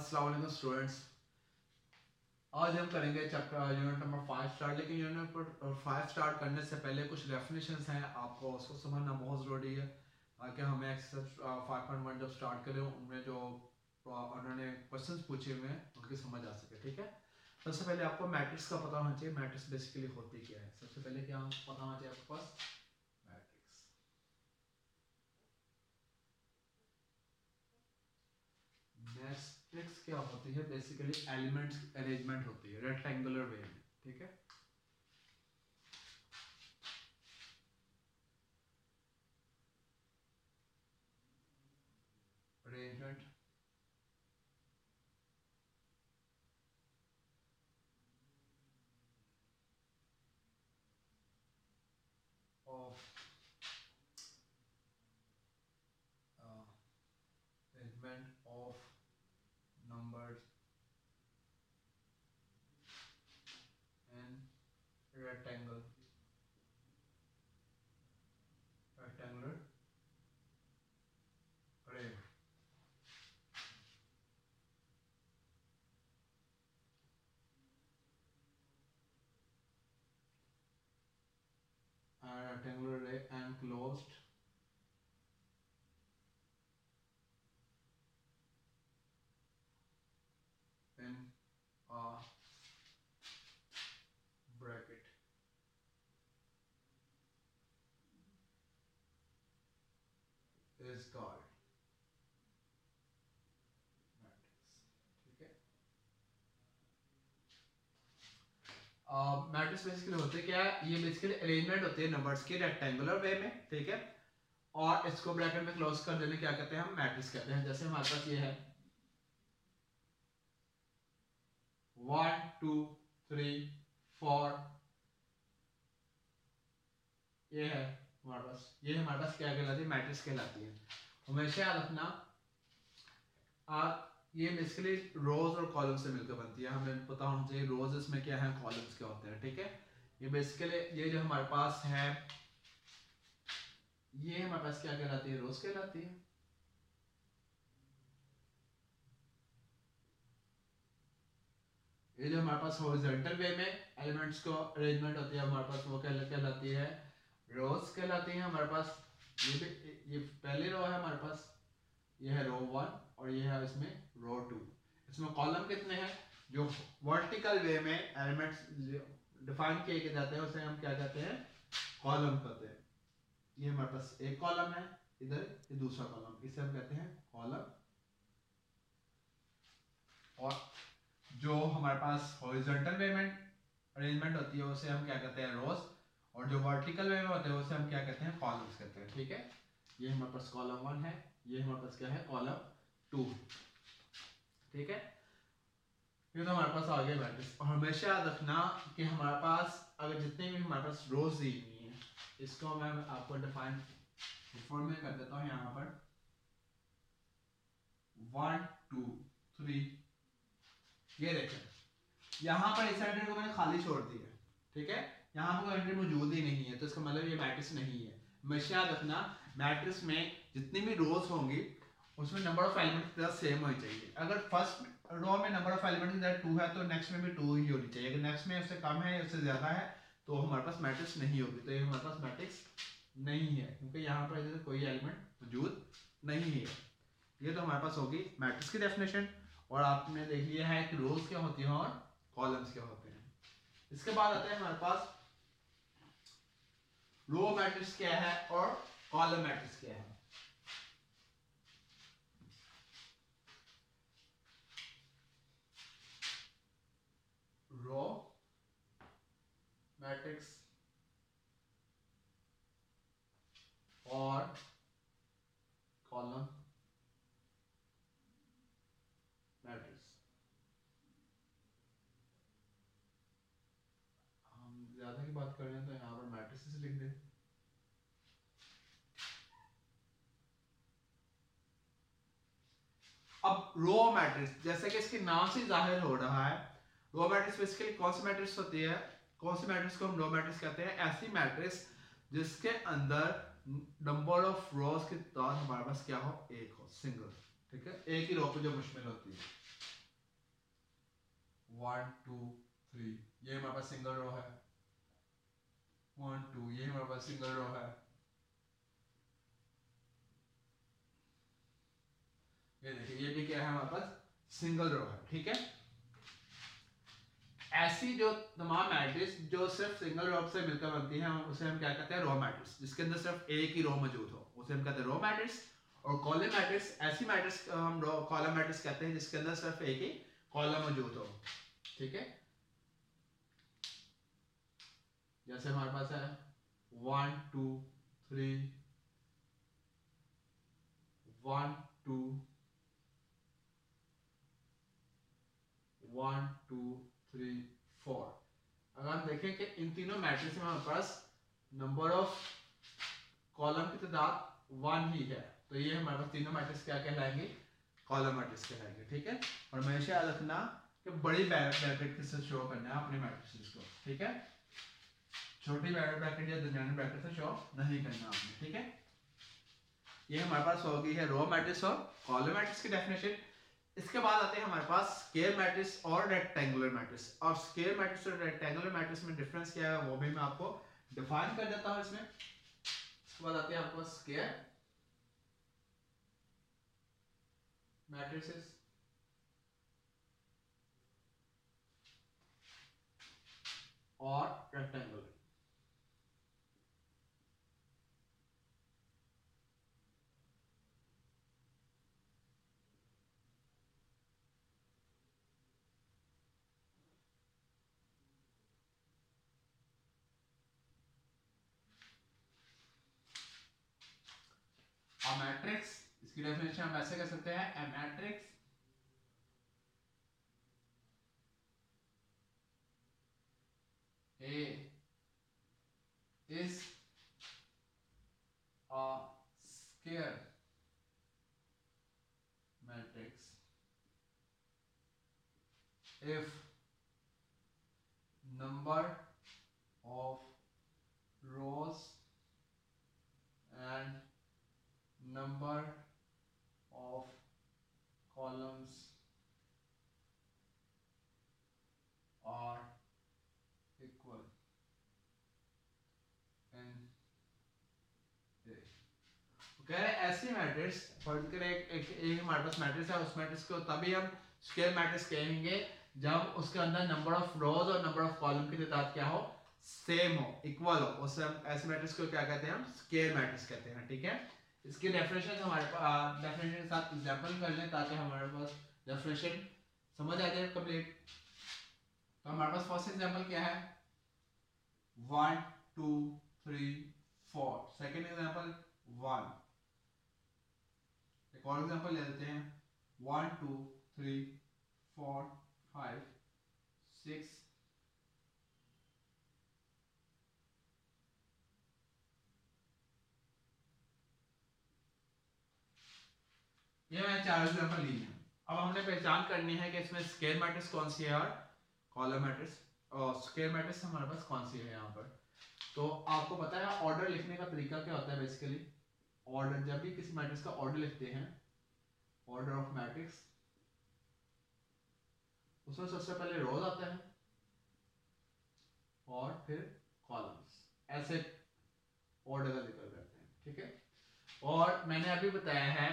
अस्सलाम वालेकुम स्टूडेंट्स। आज हम करेंगे चैप्टर यूनिट नंबर 5 स्टार्ट। लेकिन यूनिट नंबर 5 स्टार्ट करने से पहले कुछ डेफिनेशंस हैं, आपको उसको समझना बहुत ज़रूरी है ताकि हमें एक्सरसाइज 5.1 जब स्टार्ट करें उनमें जो उन्होंने क्वेश्चंस पूछे हुए हैं उनकी समझ आ सके। ठीक है, सबसे पहले आपको मैट्रिक्स का पता होना चाहिए। मैट्रिक्स बेसिकली होती क्या है, सबसे पहले क्या पता होना चाहिए आपके पास मैट्रिक्स। मैट्रिक्स क्या होती है, बेसिकली एलिमेंट्स अरेंजमेंट होती है रेक्टेंगुलर वे में। ठीक है, arrangement of arrangement of numbers in rectangular array। Rectangular array enclosed in a bracket is called matrix। ठीक है, मैट्रिक्स बेसिकली होते क्या है, ये बेसिकली अरेंजमेंट होती है नंबर्स की रेक्टेंगुलर वे में। ठीक है, और इसको ब्रैकेट में क्लोज कर देने क्या कहते हैं, हम मैट्रिक्स कहते हैं। जैसे हमारे पास ये है 1 2 3 4, ये है हमारे पास, ये हमारे पास क्या कहलाती है, मैट्रिक्स कहलाती है। हमेशा याद रखना, आप ये बेसिकली रोज और कॉलम से मिलकर बनती है। हमें पता होना चाहिए रोज इसमें क्या है, कॉलम्स क्या होते हैं। ठीक है, ये बेसिकली ये जो हमारे पास है, ये हमारे पास क्या कहलाती है, रोज कहलाती है। ये जो हमारे पास हॉरिजॉन्टल वे में एलिमेंट्स को अरेंजमेंट होती है हमारे पास, वो कहलाती है रोज कहलाती है हमारे पास। ये पहली रो है हमारे पास, ये है रो 1 और ये है इसमें रो 2। इसमें कॉलम कितने हैं, जो वर्टिकल वे में एलिमेंट्स डिफाइन किए जाते हैं उसे हम क्या कहते हैं, कॉलम कहते हैं। ये हमारे पास एक कॉलम है, इधर ये दूसरा कॉलम, इसे हम कहते हैं कॉलम। और जो हमारे पास हॉरिजॉन्टल वे में अरेंजमेंट होती है उसे हम क्या कहते हैं, रोज। और जो वर्टिकल वे में होते हैं उसे हम क्या कहते हैं, कॉलम्स कहते हैं। ठीक है, ये हमारे पास कॉलम 1 है, ये हमारे पास क्या है, कॉलम 2। ठीक है, ये तो हमारे पास आ गया मैट्रिक्स। और हमेशा याद रखना कि हमारे पास अगर जितने भी हमारे पास रोज दी हुई है, इसको मैं आपको डिफाइन फॉर्म में कर देता हूँ। यहाँ पर 1 2 3, ये देखें यहाँ पर इस एंट्री को मैंने खाली छोड़ दी है। ठीक है, यहाँ पर कोई एंट्री मौजूद ही नहीं है, तो इसका मतलब ये मैट्रिक्स नहीं है। हमेशा याद रखना, मैट्रिक्स में जितनी भी रोज होंगी उसमें नंबर ऑफ एलिमेंट्स की तरह सेम होनी चाहिए। अगर फर्स्ट रो में नंबर ऑफ एलिमेंट्स की तरह 2 है तो नेक्स्ट में भी 2 ही होनी चाहिए। अगर नेक्स्ट में उससे कम है या उससे ज्यादा है तो हमारे पास मैट्रिक्स नहीं होगी। तो ये हमारे पास मैट्रिक्स नहीं है क्योंकि यहाँ पर कोई एलिमेंट मौजूद नहीं है। ये तो हमारे पास होगी मैट्रिक्स की डेफिनेशन। और आपने देख लिया है कि रोज क्या होती है और कॉलम्स क्या होते हैं। इसके बाद आता है हमारे पास रो मैट्रिक्स क्या है और कॉलम मैट्रिक्स क्या है। रो मैट्रिक्स और कॉलम मैट्रिक्स, हम ज्यादा की बात कर रहे हैं तो यहाँ पर मैट्रिक्स लिख दें। अब रो मैट्रिक्स जैसे कि इसके नाम से जाहिर हो रहा है, रो मैट्रिक्स बेसिकली कौन सी मैट्रिक्स होती है, कौन सी मैट्रिक्स को हम रो मैट्रिक्स कहते हैं, ऐसी मैट्रिक्स जिसके अंदर नंबर ऑफ रोज की तादाद हमारे पास क्या हो, एक हो, सिंगल। ठीक है, एक ही रो पे जो मुश्तमिल होती है। 1 2 3, ये हमारे पास सिंगल रो है। 1 2, ये हमारे पास सिंगल रो है। ये देखिए, ये भी क्या है हमारे पास सिंगल रो है। ठीक है, ऐसी जो तमाम मैट्रिक्स जो सिर्फ सिंगल रो से मिलकर बनती हैं उसे हम क्या कहते हैं, रो मैट्रिक्स। जिसके अंदर सिर्फ एक ही रो मौजूद हो उसे हम कहते हैं रो मैट्रिक्स। और कॉलम मैट्रिक्स, ऐसी मैट्रिक्स हम रो कॉलम मैट्रिक्स कहते हैं जिसके अंदर सिर्फ एक ही कॉलम मौजूद हो। ठीक है, जैसे हमारे पास है 1 2 3, 1 2 1 2 3 4। अगर हम देखें कि इन तीनों मैट्रिक्स में हमारे पास नंबर ऑफ कॉलम की तादाद 1 ही है, तो ये हमारे पास तीनों मैट्रिक्स क्या कहलाएंगे, कॉलम मैट्रिक्स कहलाएंगे। ठीक है, और हमेशा याद रखना कि बड़ी ब्रैकेट के साथ शो करना है अपने मैट्रिक्स को। ठीक है, छोटी ब्रैकेट या दरमियानी ब्रैकेट से शो नहीं करना आपने। ठीक है, ये हमारे पास हो गई है रो मैट्रिक्स और कॉलम मैट्रिक्स की डेफिनेशन। इसके बाद आते हैं हमारे पास स्क्वायर मैट्रिक्स और रेक्टेंगुलर मैट्रिक्स। और स्क्वायर मैट्रिक्स और रेक्टेंगुलर मैट्रिक्स में डिफरेंस क्या है वो भी मैं आपको डिफाइन कर देता हूं इसमें। इसके बाद आते हैं आपको स्क्वायर मैट्रिसेस और रेक्टेंगुलर। A मैट्रिक्स, इसकी डेफिनेशन हम ऐसे कर सकते हैं, a matrix A is a square matrix if number of rows and number of columns are equal in A। कह रहे ऐसी मैट्रिक्स, फॉर एक हमारे पास मैट्रिक्स है, उस मैट्रिक्स को तभी हम स्क्वायर मैट्रिक्स कहेंगे जब उसके अंदर नंबर ऑफ रोज और नंबर ऑफ कॉलम की तादाद क्या हो, सेम हो, इक्वल हो। उससे हम ऐसे मैट्रिक्स को क्या कहते हैं, हम स्क्वायर मैट्रिक्स कहते हैं। ठीक है, इसकी डेफिनेशन हमारे पास डेफिनेशन के साथ एग्जांपल कर लें ताकि हमारे पास डेफिनेशन समझ आ जाए कंप्लीट। तो हमारे पास फर्स्ट एग्जांपल क्या है, 1 2 3 4। Second example 1। एक और एग्जांपल ले लेते हैं, 1 2 3 4 5 6 ये मैंने 4 एग्जांपल लिए हैं। अब हमने पहचान करनी है कि इसमें स्क्वायर मैट्रिक्स कौन सी है और कॉलम मैट्रिक्स और स्क्वायर मैट्रिक्स हमारे पास कौन सी है यहाँ पर। तो आपको पता है ऑर्डर लिखने का तरीका क्या होता है बेसिकली। ऑर्डर, जब भी किसी मैट्रिक्स का ऑर्डर लिखते हैं, ऑर्डर ऑफ मैट्रिक्स, उसमें सबसे पहले रोज आता है और फिर कॉलम्स, ऐसे ऑर्डर का जिक्र करते हैं। ठीक है, और मैंने अभी बताया है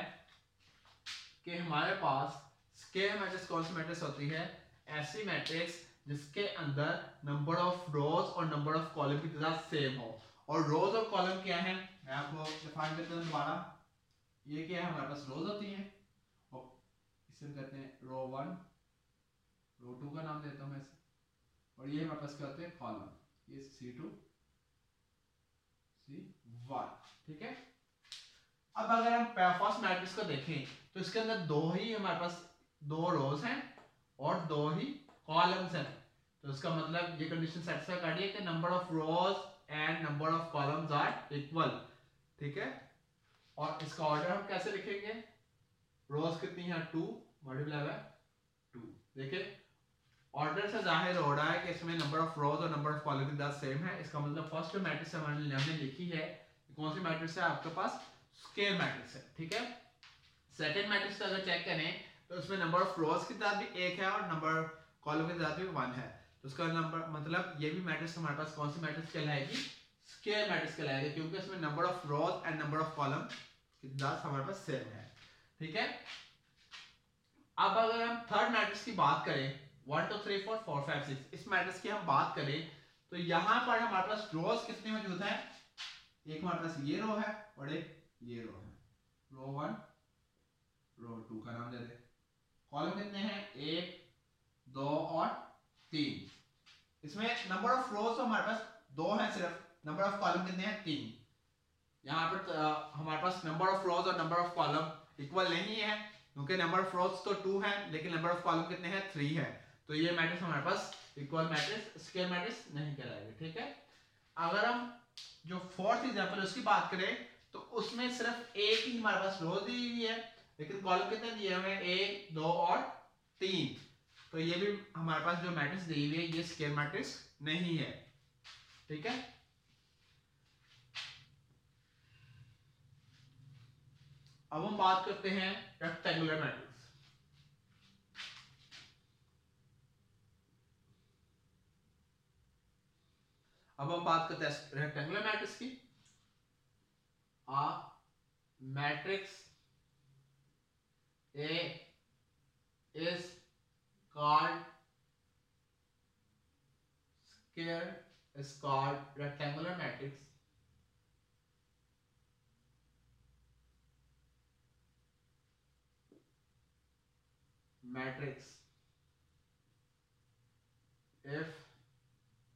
कि हमारे पास स्क्वायर मैट्रिक्स कौन सी मैट्रिक्स होती है, ऐसी मैट्रिक्स जिसके अंदर नंबर ऑफ रोज और नंबर ऑफ कॉलम की तादाद सेम हो। और रोज और कॉलम क्या है, मैं आपको डिफाइन करता हूं दोबारा। ये क्या है, हमारे पास रोज होती हैं और इसे हम कहते हैं रो 1, रो 2 का नाम देता हूं मैं इसे, और ये हमारे पास क्या होते हैं, कॉलम, ये C2 C1। ठीक है, अब अगर हम फर्स्ट मैट्रिक्स को देखें तो इसके अंदर दो ही हमारे पास दो रोज हैं और दो ही कॉलम्स हैं। तो इसका मतलब ये कंडीशन सेटिस्फाई कर रही है कि number of rows and number of columns are equal. ठीक है, और इसका ऑर्डर हम कैसे लिखेंगे, रोज कितनी है 2 मल्टीप्लाई बाय 2। देखिए ऑर्डर से जाहिर हो रहा है कि इसमें नंबर ऑफ रोज और नंबर ऑफ कॉलम की तादाद सेम है। इसका मतलब फर्स्ट मैट्रिक्स हमने लिखी है, कौन सी मैट्रिक्स है आपके पास, स्क्वायर मैट्रिक्स है। ठीक है, सेकंड मैट्रिक्स अगर चेक करें तो उसमें नंबर ऑफ रोज की तादाद भी एक है और नंबर कॉलम की तादाद भी 1 है, तो उसका नंबर मतलब ये भी मैट्रिक्स हमारे पास कौन सी मैट्रिक्स कहलाएगी, स्क्वायर मैट्रिक्स कहलाएगी, क्योंकि इसमें number of rows and number of column की तादाद हमारे पास सेम है। ठीक है, अब अगर हम थर्ड मैट्रिक्स की बात करें 1 2 3 4 4 5 6, इस मैट्रिक्स की हम बात करें तो यहाँ पर हमारे पास रोज कितने मौजूद हैं, एक हमारे पास ये रो है और एक ये रो है, रो 1 रो 2 का नाम दे दे। कॉलम कितने हैं, 1 2 और 3। इसमें नंबर ऑफ रोज तो हमारे पास 2 हैं सिर्फ, नंबर ऑफ कॉलम कितने हैं, 3। यहाँ पर हमारे पास नंबर ऑफ रोज और नंबर ऑफ कॉलम इक्वल नहीं है, क्योंकि नंबर ऑफ रोज तो 2 है लेकिन नंबर ऑफ कॉलम कितने हैं, 3 है, तो ये मैट्रिक्स हमारे पास इक्वल मैट्रिक्स स्क्वायर मैट्रिक्स नहीं कहलाएगा। ठीक है, अगर हम जो फोर्थ एग्जांपल उसकी बात करें तो उसमें सिर्फ एक ही हमारे पास रो दी हुई है, लेकिन कॉलम कितने दिए हुए हैं, 1 2 और 3, तो ये भी हमारे पास जो मैट्रिक्स दी हुई है ये स्क्वायर मैट्रिक्स नहीं है। ठीक है, अब हम बात करते हैं रेक्टेंगुलर मैट्रिक्स। अब हम बात करते हैं रेक्टेंगुलर मैट्रिक्स की। आ matrix A is called square, is called rectangular matrix. Matrix if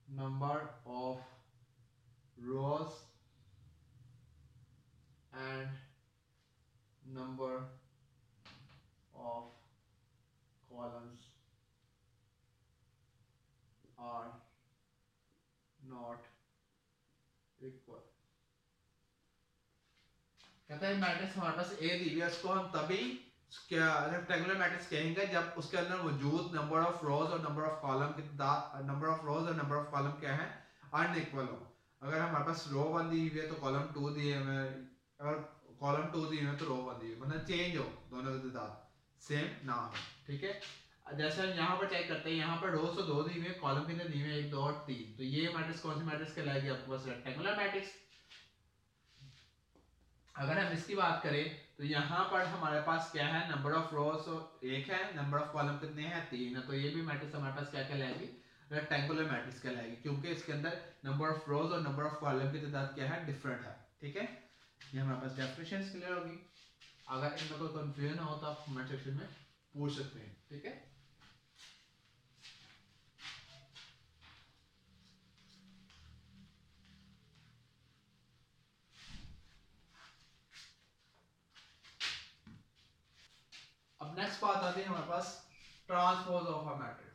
number of rows and number of columns are not equal। कहते हैं मैट्रिक्स हमारे पास ए दी हुई है, उसको हम तभी रेक्टेंगुलर मैट्रिक्स कहेंगे जब उसके अंदर मौजूद नंबर ऑफ रोज और नंबर ऑफ कॉलम की नंबर ऑफ रोज और नंबर ऑफ कॉलम क्या है, अनइक्वल हो। अगर हमारे पास रो 1 दी हुई है तो कॉलम 2 दिए हुए, अगर कॉलम 2 दी हुई है तो रो 1 दी हुई, मतलब चेंज हो, दोनों की तादाद सेम ना हो। ठीक है, जैसे हम यहाँ पर चेक करते हैं, यहाँ पर रोज तो 2 दी हुई है, कॉलम कितने दी हुए हैं, 1 2 और 3, तो ये मैट्रिक्स कौन सी मैट्रिक्स कहलाएगी, आपके पास रेक्टेंगुलर मैट्रिक्स। अगर हम इसकी बात करें तो यहाँ पर हमारे पास क्या है, नंबर ऑफ रोज 1 है, नंबर ऑफ कॉलम कितने हैं, 3 है, तो ये भी मैट्रिक्स हमारे पास क्या कहलाएगी, रेक्टेंगुलर मैट्रिक्स कहलाएगी, क्योंकि इसके अंदर नंबर ऑफ रोज और नंबर ऑफ कॉलम की तादाद क्या है, डिफरेंट है। ठीक है, ये हमारे पास डेफिनेशन क्लियर होगी। अगर इनमें कोई कंफ्यूजन हो तो आप कमेंट सेक्शन में पूछ सकते हैं। ठीक है, अब नेक्स्ट बात आती है हमारे पास ट्रांसपोज ऑफ अ मैट्रिक्स।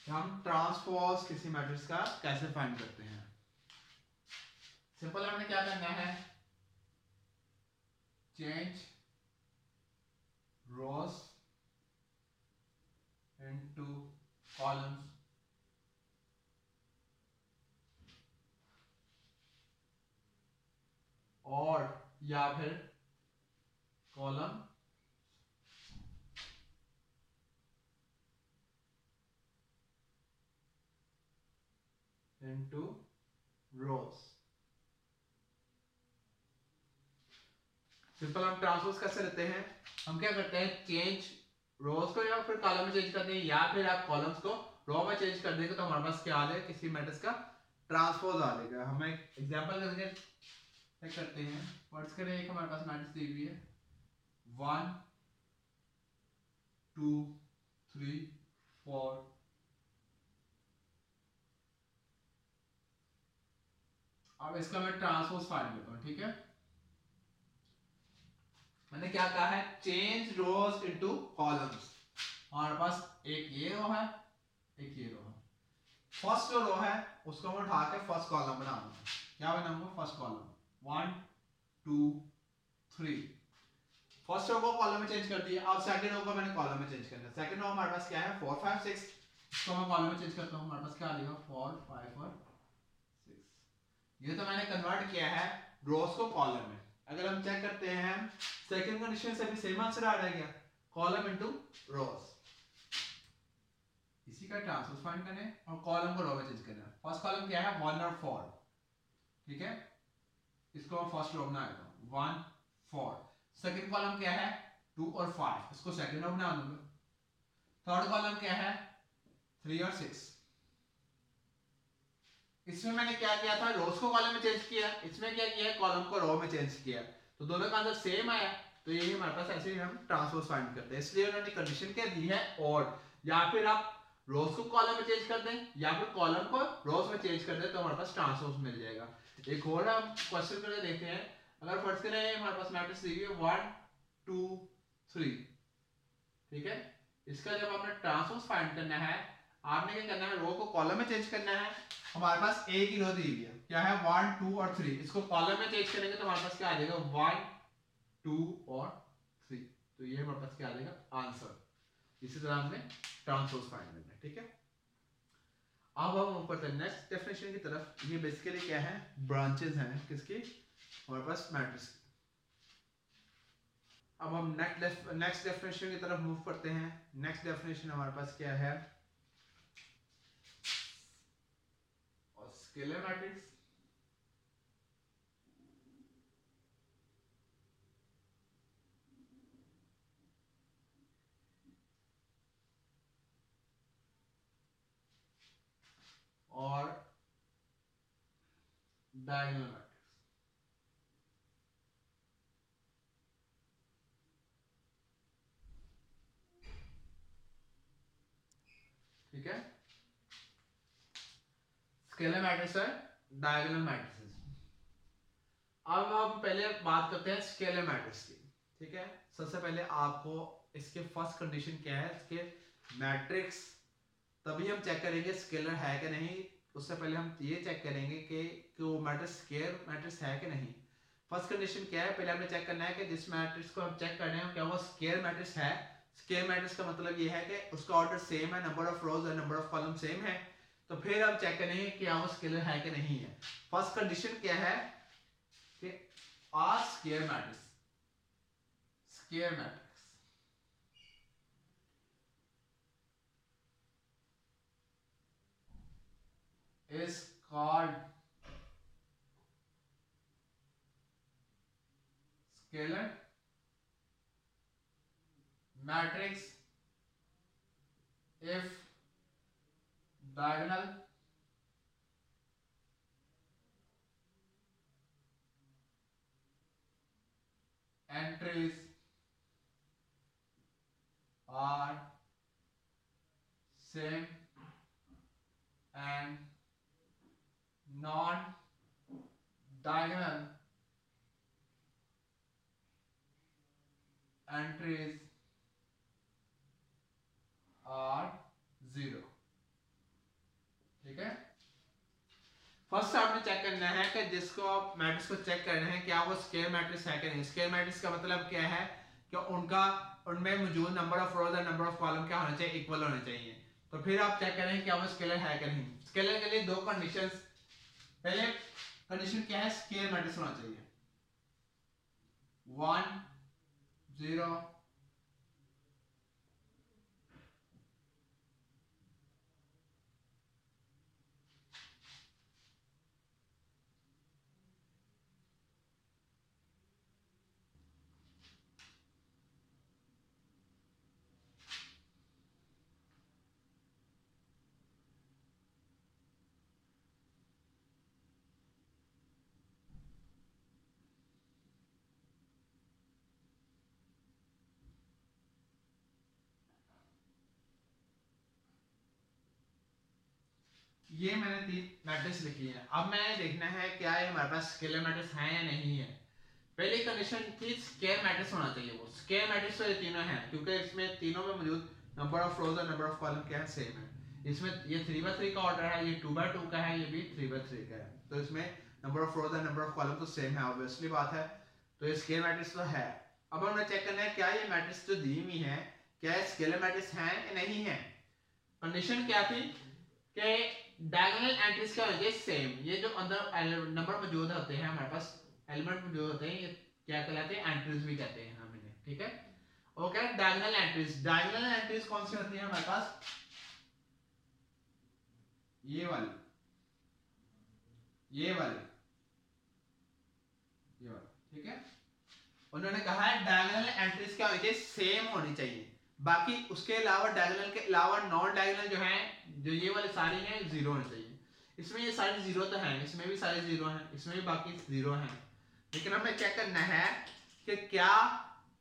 हम ट्रांसपोज किसी मैट्रिक्स का कैसे फाइंड करते हैं, सिंपल हमने क्या करना है, चेंज रोज इनटू कॉलम्स और या फिर कॉलम इनटू रोज। सिंपल हम ट्रांसपोज कैसे लेते हैं, हम क्या करते हैं, चेंज रोज को या फिर कॉलम में चेंज करते हैं, या फिर आप कॉलम्स को रो में चेंज कर देंगे तो हमारे पास क्या आ जाएगा, किसी मैट्रिक्स का ट्रांसपोज आ जाएगा। हम एक एग्जांपल करके चेक करते हैं। वर्ड्स करें, एक हमारे पास मैट्रिक्स दी हुई है 1 2 3 4, अब इसका मैं ट्रांसपोज फाइंड करता हूं। ठीक है, मैंने क्या कहा है, चेंज रोज इनटू कॉलम्स। हमारे पास एक ये रो है, एक ये रो है, फर्स्ट जो रो है उसको मैं उठा के फर्स्ट कॉलम बना दूंगा। क्या बनाऊंगा, फर्स्ट कॉलम 1 2 3, फर्स्ट रो को कॉलम में चेंज कर दिया। अब सेकंड रो को मैंने कॉलम में चेंज करना है। सेकंड रो हमारे पास क्या है, 4 5 6, इसको मैं कॉलम में चेंज करता हूं, हमारे पास क्या आ जाएगा 4 5 और ये तो मैंने कन्वर्ट किया है रोज को कॉलम में। अगर हम चेक करते हैं सेकंड कंडीशन से भी सेम आंसर आ रहा है, कॉलम इनटू रोज। इसी का ट्रांसपोज फाइंड करना है और कॉलम को रो में चेंज करना है। फर्स्ट कॉलम क्या है 1 और 4, ठीक है, इसको मैं फर्स्ट रो बना देता हूं 1 4। सेकंड कॉलम क्या है 2 और 5, इसको सेकंड रो बना दूंगा। थर्ड कॉलम क्या है 3 और 6। इसमें मैंने क्या किया था रोज को कॉलम में चेंज किया, इसमें क्या किया कॉलम को रो में चेंज किया, तो दोनों का आंसर सेम आया। तो यही हमारे पास ऐसे ही हम ट्रांसपोज फाइंड करते हैं। इसलिए उन्होंने कंडीशन क्या दी है और, या फिर आप रोज को कॉलम में चेंज कर दें या फिर कॉलम को रोज में चेंज कर दें तो हमारे पास ट्रांसपोज मिल जाएगा। एक और हम क्वेश्चन करके देखते हैं। अगर फर्स्ट करें हमारे पास मैट्रिक्स दी हुई है 1 2 3, ठीक है, इसका जब आपने ट्रांसपोज फाइंड करना है आपने क्या करना है रो को कॉलम में चेंज करना है। हमारे पास ए की रो दी हुई है क्या है 1 2 और 3, इसको कॉलम में चेंज करेंगे तो हमारे पास क्या आ जाएगा 1 2 और 3। तो ये हमारे पास क्या आ जाएगा आंसर। इसी तरह हमने ट्रांसपोज फाइंड करना है, ठीक है। अब हम ऊपर से नेक्स्ट डेफिनेशन की तरफ। ये बेसिकली क्या है ब्रांचेस हैं किसकी हमारे पास मैट्रिक्स। अब हम नेक्स्ट डेफिनेशन की तरफ मूव करते हैं। नेक्स्ट डेफिनेशन हमारे पास क्या है और स्केलर मैट्रिक्स। और डायगोनल मैट्रिक्स, ठीक है। स्केलर मैट्रिक्स है डायगोनल मैट्रिक्स। अब हम पहले बात करते हैं स्केलर मैट्रिक्स की, ठीक है। सबसे पहले आपको इसके फर्स्ट कंडीशन क्या है इसके मैट्रिक्स, तभी हम चेक करेंगे स्केलर है कि नहीं। उससे पहले हम ये चेक करेंगे कि वो मैट्रिक्स स्केलर मैट्रिक्स है कि नहीं। फर्स्ट कंडीशन क्या है पहले हमने चेक करना है कि जिस मैट्रिक्स को हम चेक कर रहे हैं क्या वो स्केलर मैट्रिक्स है। स्केलर मैट्रिक्स का मतलब ये है कि उसका ऑर्डर सेम है, नंबर ऑफ रोज और नंबर ऑफ कॉलम सेम है, तो फिर हम चेक करेंगे कि वो स्केलर है कि नहीं है। फर्स्ट कंडीशन क्या है कि आ scalar matrix, scalar matrix is called scalar matrix if diagonal entries are same and non-diagonal entries are 0, ठीक है। फर्स्ट आपने चेक करना है कि जिसको आप मैट्रिक्स को चेक करना है क्या वो स्केलर मैट्रिक्स है कि नहीं। स्केलर मैट्रिक्स का मतलब क्या है कि उनका उनमें मौजूद नंबर ऑफ रोज और नंबर ऑफ कॉलम क्या होना चाहिए इक्वल होने चाहिए। तो फिर आप चेक करें क्या वो स्केलर है कि नहीं। स्केलर के लिए दो कंडीशंस, पहले कंडीशन क्या है स्केलर मैट्रिक्स होना चाहिए 1 0 ये मैंने तीन मैट्रिक्स लिखी है। अब मैंने देखना है क्या ये हमारे पास स्केलर मैट्रिक्स है या नहीं है। पहली कंडीशन थी स्केलर मैट्रिक्स होना चाहिए, वो स्केलर मैट्रिक्स तो ये तीनों हैं क्योंकि इसमें तीनों में मौजूद नंबर ऑफ रोज और नंबर ऑफ कॉलम क्या है सेम है। इसमें ये 3/3 का ऑर्डर है, ये 2/2 का है, ये भी 3/3 का है, तो इसमें नंबर ऑफ रोज और नंबर ऑफ कॉलम तो सेम है, ऑब्वियसली बात है। तो ये स्केलर मैट्रिक्स तो है। अब हमें चेक करना है क्या ये मैट्रिक्स जो दी हुई है क्या स्केलर मैट्रिक्स है या नहीं है। कंडीशन क्या थी कि डायगोनल एंट्रीज क्या होंगे सेम, ये जो अंदर नंबर मौजूद होते हैं हमारे पास, एलिमेंट मौजूद होते हैं, ये क्या कहलाते हैं, एंट्रीज भी कहते हैं हम इन्हें, ठीक है। Okay, diagonal entries, diagonal entries कौन सी होती है हमारे पास, ये वाली, ये वाली, ये वाली, ठीक है। उन्होंने कहा है डायगोनल एंट्रीज क्या होनी चाहिए, सेम होनी चाहिए, बाकी उसके अलावा डायगोनल के अलावा नॉन डायगोनल जो है, जो ये वाले सारी हैं, जीरो होनी चाहिए। इसमें ये सारे जीरो तो हैं, इसमें भी सारे जीरो हैं, इसमें भी बाकी जीरो हैं, लेकिन हमें चेक करना है कि क्या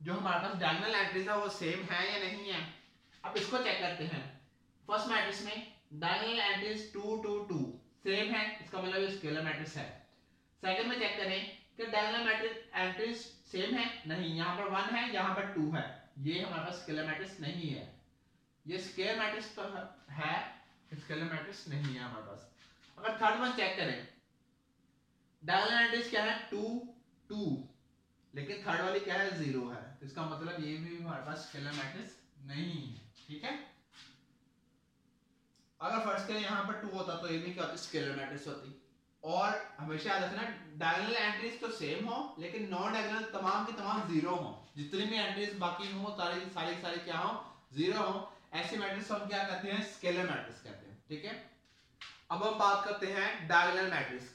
जो हमारे पास डायगोनल एंट्रीज है वो सेम है या नहीं है। अब इसको चेक करते हैं। फर्स्ट मैट्रिक्स में डायगोनल एंट्रीज 2 2 2 सेम है, इसका मतलब ये स्केलर मैट्रिक्स है। सेकंड में चेक करें कि डायगोनल मैट्रिक्स एंट्रीज सेम है, नहीं, यहाँ पर 1 है, यहाँ पर 2 है, ये हमारे पास स्केलर मैट्रिक्स नहीं है, ये स्केलर मैट्रिक्स तो है, स्केलर मैट्रिक्स नहीं है हमारे पास। अगर थर्ड वन चेक करें, डायगोनल एंट्रीज क्या है 2 2, लेकिन थर्ड वाली क्या है 0 है, तो इसका मतलब ये भी हमारे पास स्केलर मैट्रिक्स नहीं है, ठीक है। अगर फर्स्ट के यहाँ पर 2 होता तो ये भी क्या होती, स्केलर मैट्रिक्स होती। और हमेशा याद रखना डायगोनल एंट्रीज तो सेम हो, लेकिन नॉन डायगोनल तमाम की तमाम जीरो हो, जितनी भी एंट्रीज बाकी हो सारी सारी सारी क्या हो, जीरो हो, ऐसी मैट्रिक्स हम क्या कहते हैं, स्केलर मैट्रिक्स कहते हैं, ठीक है। अब हम बात करते हैं डायगोनल मैट्रिक्स की।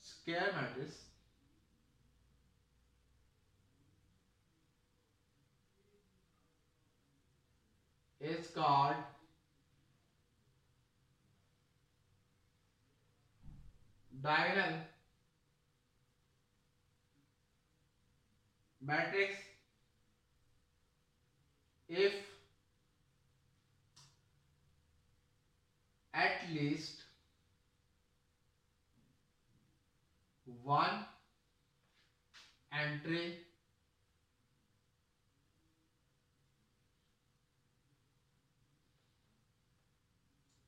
Scalar matrix is called diagonal matrix if at least one entry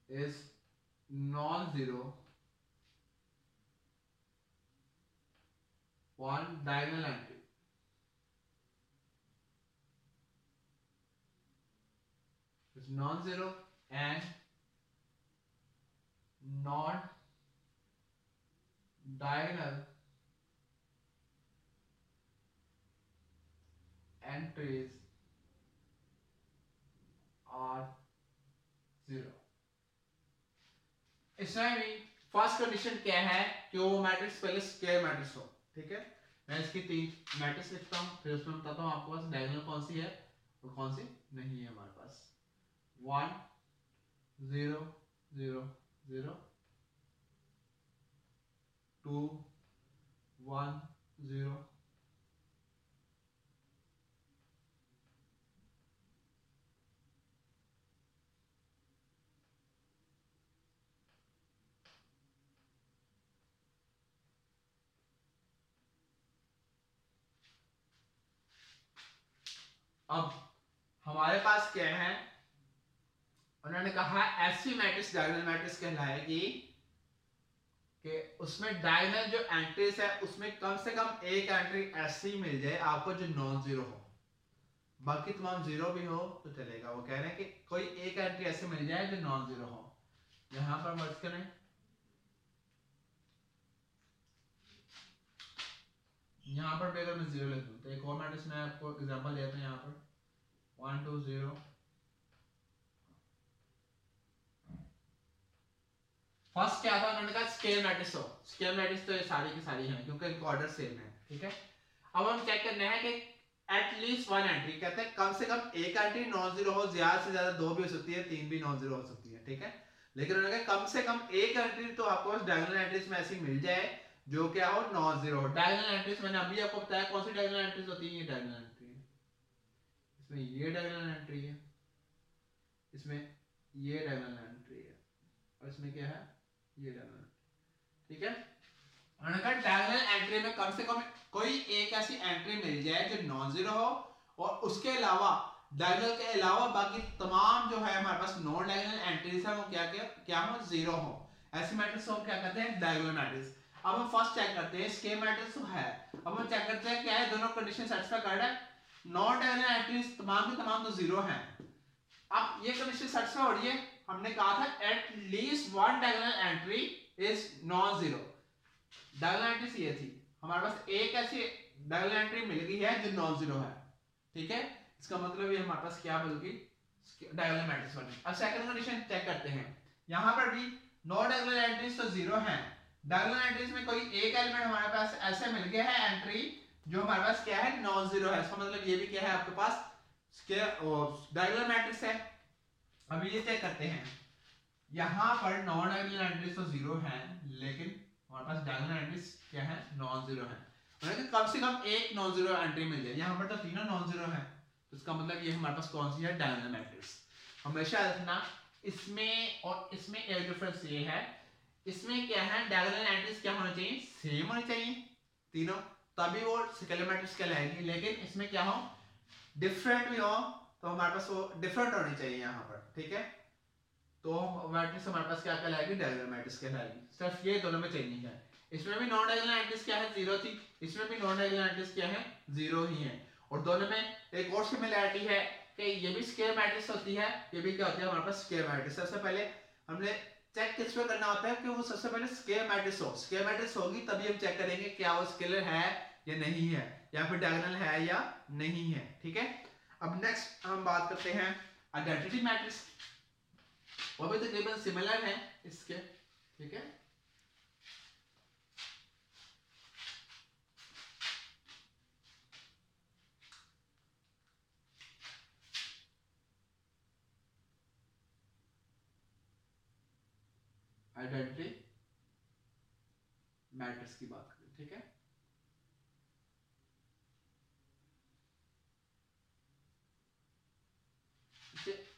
is non-zero, one diagonal entry is non-zero and non-diagonal entries are zero। इसमें भी फर्स्ट कंडीशन क्या है कि वो मैट्रिक्स पहले स्क्वायर मैट्रिक्स हो, ठीक है। मैं इसकी 3 मैट्रिक्स लिखता हूँ, फिर उसमें बताता हूँ आपके पास डायगोनल कौन सी है और कौन सी नहीं है हमारे पास। 1 0 0 0 2 1 0 अब हमारे पास क्या है, उन्होंने कहा ऐसी मैट्रिक्स डायगोनल मैट्रिक्स कहलाएगी कि उसमें डायगोनल जो एंट्रीज है उसमें कम से कम एक एंट्री ऐसी मिल जाए आपको जो नॉन जीरो हो, बाकी तमाम जीरो भी हो तो चलेगा। वो कह रहे हैं कि कोई एक एंट्री ऐसी मिल जाए जो नॉन जीरो हो। यहां पर मर्ज करें, यहां पर भी अगर मैं जीरो लिख दूं तो एक और मैट्रिक्स मैं आपको एग्जांपल देता हूं। यहां पर 1 2 0 फर्स्ट क्या था, उन्होंने कहा स्केल मैट्रिक्स हो। स्केल मैट्रिक्स तो ये सारी की सारी हैं क्योंकि इनका ऑर्डर सेम है, ठीक है। अब हम चेक करना है कि एटलीस्ट वन एंट्री, कहते हैं कम से कम एक एंट्री नॉन जीरो हो, ज्यादा से ज्यादा 2 भी हो सकती है, 3 भी नॉन जीरो हो सकती है, ठीक है। लेकिन उन्होंने कहा कम से कम एक एंट्री तो आपको डायगोनल एंट्रीज में ऐसी मिल जाए जो क्या हो, नॉन जीरो हो। डायगोनल एंट्रीज मैंने अभी आपको बताया कौन सी डायगोनल एंट्रीज होती है, ये डायगोनल एंट्री है, इसमें ये डायगोनल एंट्री है, इसमें ये डायगोनल एंट्री है, और इसमें क्या है, ये डायगोनल, ठीक है। उन्होंने कहा डायगोनल एंट्री में कम से कम कोई एक ऐसी एंट्री मिल जाए जो नॉन जीरो हो, और उसके अलावा डायगोनल के अलावा बाकी तमाम जो है हमारे पास नॉन डायगोनल एंट्रीज है वो क्या हो, जीरो हो। ऐसी मैट्रिक्स को क्या कहते हैं, डायगोनल मैट्रिक्स। अब हम फर्स्ट चेक करते हैं स्केल मैट्रिक्स तो है, अब हम चेक करते हैं क्या है, दोनों कंडीशन सेटिस्फाई कर रहा है। नॉन डायगोनल एंट्रीज तमाम की तमाम तो जीरो हैं। अब ये कंडीशन सैटिस्फाई हो रही है, हमने कहा था at least one diagonal entry is non zero. Diagonal entry ये थी, हमारे पास एक ऐसी डायगोनल एंट्री मिल गई है जो नॉन जीरो है, ठीक है। इसका मतलब ये हमारे पास क्या बल्कि डायगोनल मैट्रिक्स बने। अब सेकंड कंडीशन चेक करते हैं, यहां पर भी नॉन डायगोनल एंट्रीज तो जीरो हैं, डायगोनल एंट्रीज में कोई एक एलिमेंट हमारे पास ऐसे मिल गया है एंट्री जो हमारे पास क्या है नॉन जीरो है। इसका मतलब ये भी क्या है आपके पास डायगोनल मैट्रिक्स है। अब ये चेक करते हैं, यहां पर नॉन डायगोनल एंट्रीज तो जीरो हैं लेकिन हमारे पास डायगोनल एंट्रीज क्या है नॉन जीरो है, मतलब कम से कम एक नॉन जीरो एंट्री मिल जाए। यहां पर तो तीनों नॉन जीरो है, तो इसका मतलब ये हमारे पास कौन सी है डायगोनल मैट्रिक्स। हमेशा रखना इसमें और इसमें एक डिफरेंस ये है, इसमें क्या है डायगोनल एंट्रीज क्या होनी चाहिए सेम होनी चाहिए तीनों, तभी वो स्केलर मैट्रिक्स कहलाएगी। लेकिन इसमें क्या हो डिफरेंट भी हो तो हमारे पास वो डिफरेंट होनी चाहिए यहाँ पर, ठीक है। तो मैट्रिक्स हमारे पास क्या कहलाएगी डायगोनल मैट्रिक्स कहलाएगी, सिर्फ ये दोनों में चेंजिंग है। इसमें भी नॉन डायगोनल एंट्रीज क्या है जीरो थी, इसमें भी नॉन डायगोनल एंट्रीज क्या है जीरो ही है। और दोनों में एक और सिमिलरिटी है कि ये भी स्क्वायर मैट्रिक्स होती है, ये भी क्या होती है हमारे पास स्क्वायर मैट्रिक्स। सबसे पहले हमने चेक किस पे करना होता है कि वो सबसे पहले स्क्वायर मैट्रिक्स हो, स्क्वायर मैट्रिक्स होगी तभी हम चेक करेंगे क्या वो स्केलर है या नहीं है, या फिर डायगोनल है या नहीं है, ठीक है। अब नेक्स्ट हम बात करते हैं आइडेंटिटी मैट्रिक्स, वो भी तकरीबन सिमिलर है इसके, ठीक है। आइडेंटिटी मैट्रिक्स की बात करें, ठीक है।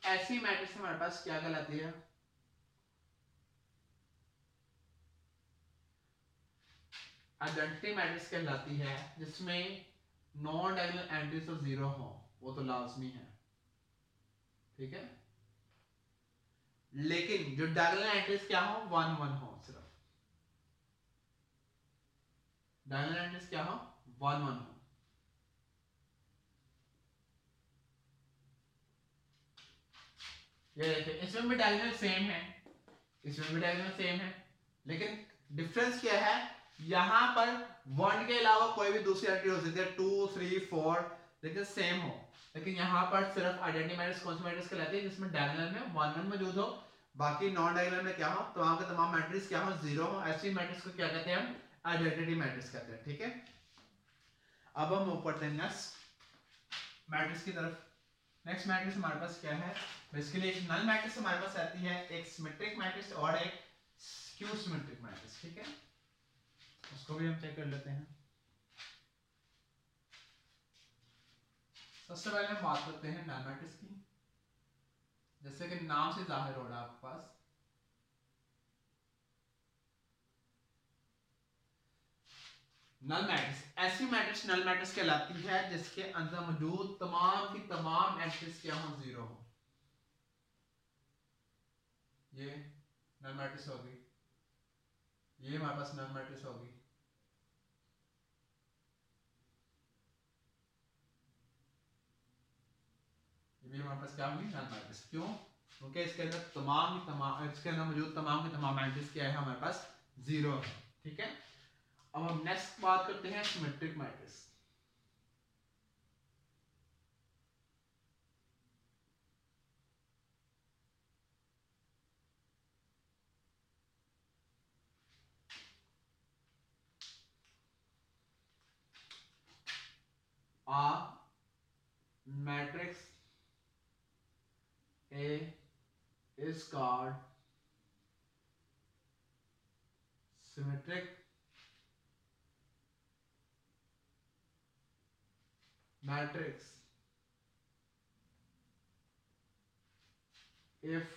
ऐसी मैट्रिक्स हमारे पास क्या कहलाती है आइडेंटिटी मैट्रिक्स कहलाती है, जिसमें नॉन डायगोनल एंट्रीज तो जीरो हो, वो तो लाजमी है, ठीक है। लेकिन जो डायगोनल एंट्रीज क्या हो वन वन हो, सिर्फ डायगोनल एंट्रीज क्या हो वन वन हो। ये देखिए इसमें भी डायगोनल सेम है, इसमें भी डायगोनल सेम है, लेकिन डिफरेंस क्या है यहां पर वन के अलावा कोई भी दूसरी एंट्री हो सकती है 2 3 4 लेकिन सेम हो। लेकिन यहां पर सिर्फ आइडेंटिटी मैट्रिक्स कौन सी मैट्रिक्स कहलाती है जिसमें डायगोनल में वन वन मौजूद हो, बाकी नॉन डायगोनल में क्या हो तमाम के तमाम मैट्रिक्स क्या हो जीरो हो। ऐसी मैट्रिक्स को क्या कहते हैं हम आइडेंटिटी मैट्रिक्स कहते हैं, ठीक है। अब हम ऊपर नेक्स्ट मैट्रिक्स की तरफ। नेक्स्ट मैट्रिक्स हमारे पास क्या है बेसिकली एक नल मैट्रिक्स हमारे पास आती है, एक सिमेट्रिक मैट्रिक्स और एक स्क्यू सिमेट्रिक मैट्रिक्स, ठीक है। उसको भी हम चेक कर लेते हैं। सबसे पहले हम बात करते हैं नल मैट्रिक्स की, जैसे कि नाम से जाहिर हो रहा है आपके पास नल मैट्रिक्स। ऐसी मैट्रिक्स नल मैट्रिक्स कहलाती है जिसके अंदर मौजूद तमाम की तमाम एंट्रीज क्या हो जीरो हो। ये नल मैट्रिक्स होगी, ये हमारे पास नल मैट्रिक्स होगी, ये भी हमारे पास क्या होगी नल मैट्रिक्स। क्यों? क्योंकि इसके अंदर तमाम की तमाम इसके अंदर मौजूद तमाम की तमाम एंट्रीज क्या है हमारे पास जीरो है, ठीक है। अब हम नेक्स्ट बात करते हैं symmetric matrix. A matrix A is called symmetric matrix if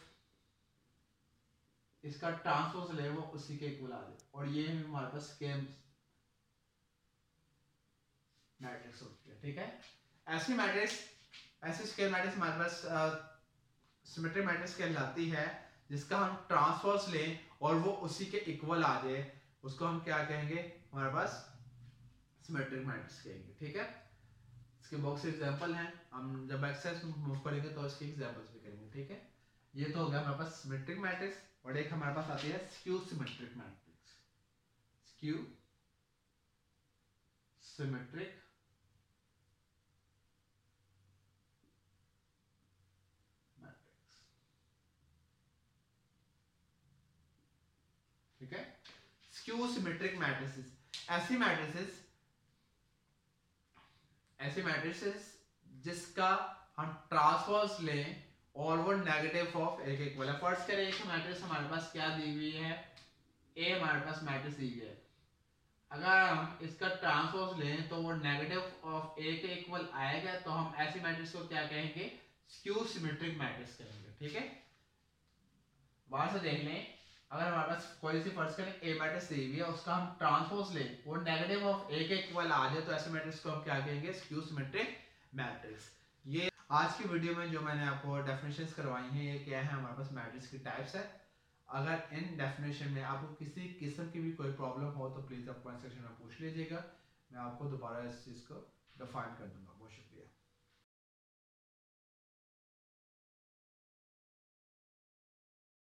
इसका ट्रांसपोज ले वो उसी के इक्वल आ जाए, और ये हमारे पास स्केल मैट्रिक्स होती है, ठीक है। ऐसी मैट्रिक्स ऐसी स्केल मैट्रिक्स हमारे पास सिमेट्रिक मैट्रिक्स कहलाती है जिसका हम ट्रांसपोज लें और वो उसी के इक्वल आ जाए, उसको हम क्या कहेंगे हमारे पास सिमेट्रिक मैट्रिक्स कहेंगे, ठीक है। इसके बहुत से एग्जांपल हैं, हम जब एक्सरसाइज मूव करेंगे तो इसके एग्जांपल्स भी करेंगे, ठीक है। ये तो हो गया हमारे पास सिमेट्रिक मैट्रिक्स, और एक हमारे पास आती है skew symmetric matrix. Skew symmetric matrix, ठीक है। स्क्यू सिमेट्रिक मैट्रिसेस ऐसी मैट्रिसेस जिसका हम ट्रांसपोज लें और वो नेगेटिव ऑफ एक इक्वल है। फर्स्ट करें एक मैट्रिक्स हमारे पास क्या दी हुई है, ए हमारे पास मैट्रिक्स दी हुई है, अगर हम इसका ट्रांसपोज लें तो वो नेगेटिव ऑफ ए के इक्वल आएगा, तो हम ऐसी मैट्रिक्स को क्या कहेंगे, स्क्यू सिमेट्रिक मैट्रिक्स कहेंगे, ठीक है। वहां से देख लें, अगर हमारे पास कोई सी फर्स्ट करें ए मैट्रिक्स दी हुई है, उसका हम ट्रांसपोज लें, वो नेगेटिव ऑफ ए के इक्वल आ जाए, तो ऐसे मैट्रिक्स को हम क्या कहेंगे, स्क्यू सिमेट्रिक मैट्रिक्स। ये आज की वीडियो में जो मैंने आपको डेफिनेशंस करवाई हैं, ये क्या है हमारे पास मैट्रिक्स की टाइप्स है। अगर इन डेफिनेशन में आपको किसी किस्म की भी कोई प्रॉब्लम हो तो प्लीज़ आप कमेंट सेक्शन में पूछ लीजिएगा, मैं आपको दोबारा इस चीज़ को डिफाइन कर दूंगा।